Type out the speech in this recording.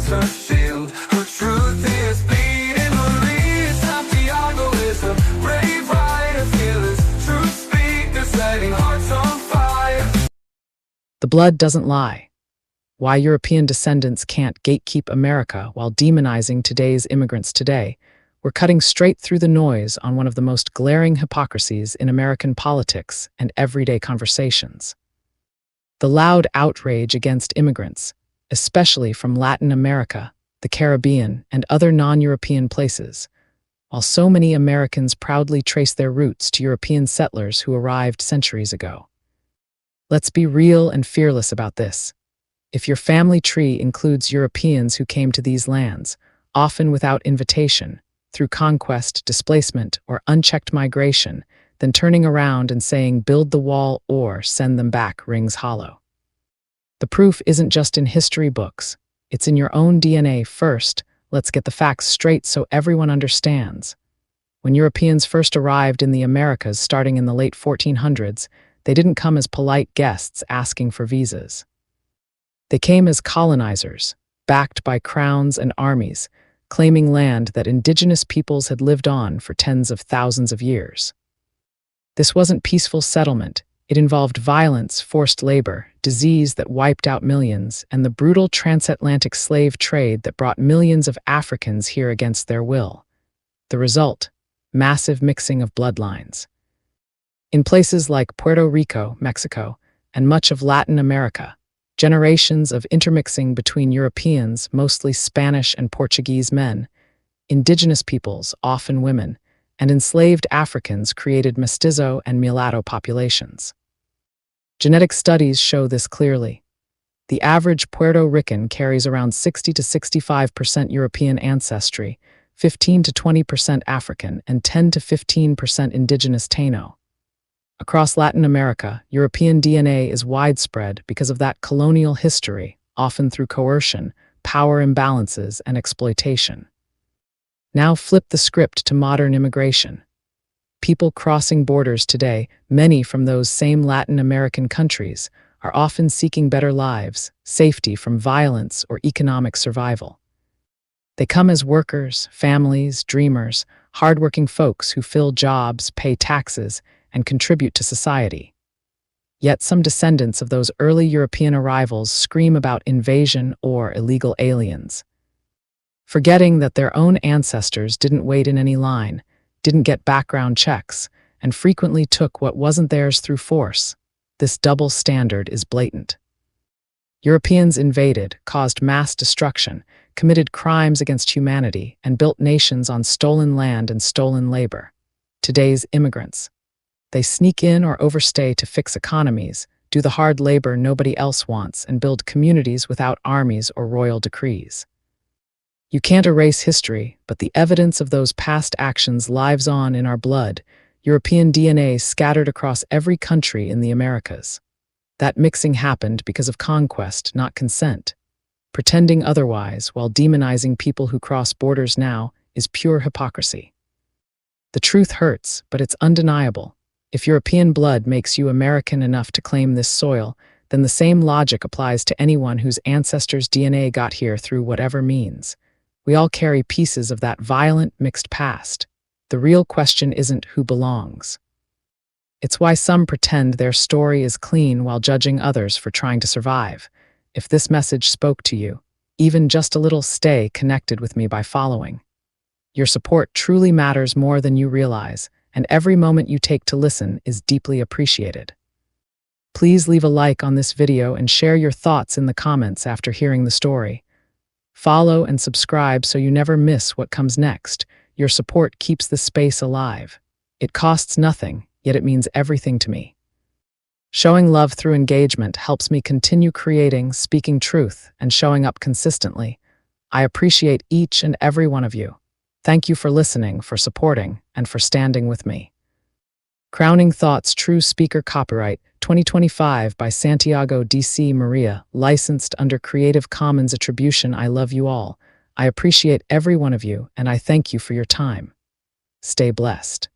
becomes her shield. Her truth is bleeding Marie. Santiago is a brave rider, fearless truth speaker, setting hearts on fire. The blood doesn't lie. Why European descendants can't gatekeep America while demonizing today's immigrants today. We're cutting straight through the noise on one of the most glaring hypocrisies in American politics and everyday conversations. The loud outrage against immigrants, especially from Latin America, the Caribbean, and other non-European places, while so many Americans proudly trace their roots to European settlers who arrived centuries ago. Let's be real and fearless about this. If your family tree includes Europeans who came to these lands, often without invitation, through conquest, displacement, or unchecked migration, then turning around and saying build the wall or send them back rings hollow. The proof isn't just in history books, it's in your own DNA first. Let's get the facts straight so everyone understands. When Europeans first arrived in the Americas starting in the late 1400s, they didn't come as polite guests asking for visas. They came as colonizers, backed by crowns and armies, claiming land that indigenous peoples had lived on for tens of thousands of years. This wasn't peaceful settlement. It involved violence, forced labor, disease that wiped out millions, and the brutal transatlantic slave trade that brought millions of Africans here against their will. The result: massive mixing of bloodlines. In places like Puerto Rico, Mexico, and much of Latin America, generations of intermixing between Europeans, mostly Spanish and Portuguese men, indigenous peoples, often women, and enslaved Africans created mestizo and mulatto populations. Genetic studies show this clearly. The average Puerto Rican carries around 60 to 65% European ancestry, 15 to 20% African, and 10 to 15% indigenous Taino. Across Latin America, European DNA is widespread because of that colonial history, often through coercion, power imbalances, and exploitation. Now flip the script to modern immigration. People crossing borders today, many from those same Latin American countries, are often seeking better lives, safety from violence, or economic survival. They come as workers, families, dreamers, hardworking folks who fill jobs, pay taxes, and contribute to society. Yet some descendants of those early European arrivals scream about invasion or illegal aliens, forgetting that their own ancestors didn't wait in any line, didn't get background checks, and frequently took what wasn't theirs through force. This double standard is blatant. Europeans invaded, caused mass destruction, committed crimes against humanity, and built nations on stolen land and stolen labor. Today's immigrants: they sneak in or overstay to fix economies, do the hard labor nobody else wants, and build communities without armies or royal decrees. You can't erase history, but the evidence of those past actions lives on in our blood. European DNA scattered across every country in the Americas. That mixing happened because of conquest, not consent. Pretending otherwise while demonizing people who cross borders now is pure hypocrisy. The truth hurts, but it's undeniable. If European blood makes you American enough to claim this soil, then the same logic applies to anyone whose ancestors' DNA got here through whatever means. We all carry pieces of that violent, mixed past. The real question isn't who belongs. It's why some pretend their story is clean while judging others for trying to survive. If this message spoke to you, even just a little, stay connected with me by following. Your support truly matters more than you realize, and every moment you take to listen is deeply appreciated. Please leave a like on this video and share your thoughts in the comments after hearing the story. Follow and subscribe so you never miss what comes next. Your support keeps this space alive. It costs nothing, yet it means everything to me. Showing love through engagement helps me continue creating, speaking truth, and showing up consistently. I appreciate each and every one of you. Thank you for listening, for supporting, and for standing with me. Crowning Thoughts True Speaker Copyright 2025 by Santiago D.C. Maria, licensed under Creative Commons Attribution. I love you all. I appreciate every one of you, and I thank you for your time. Stay blessed.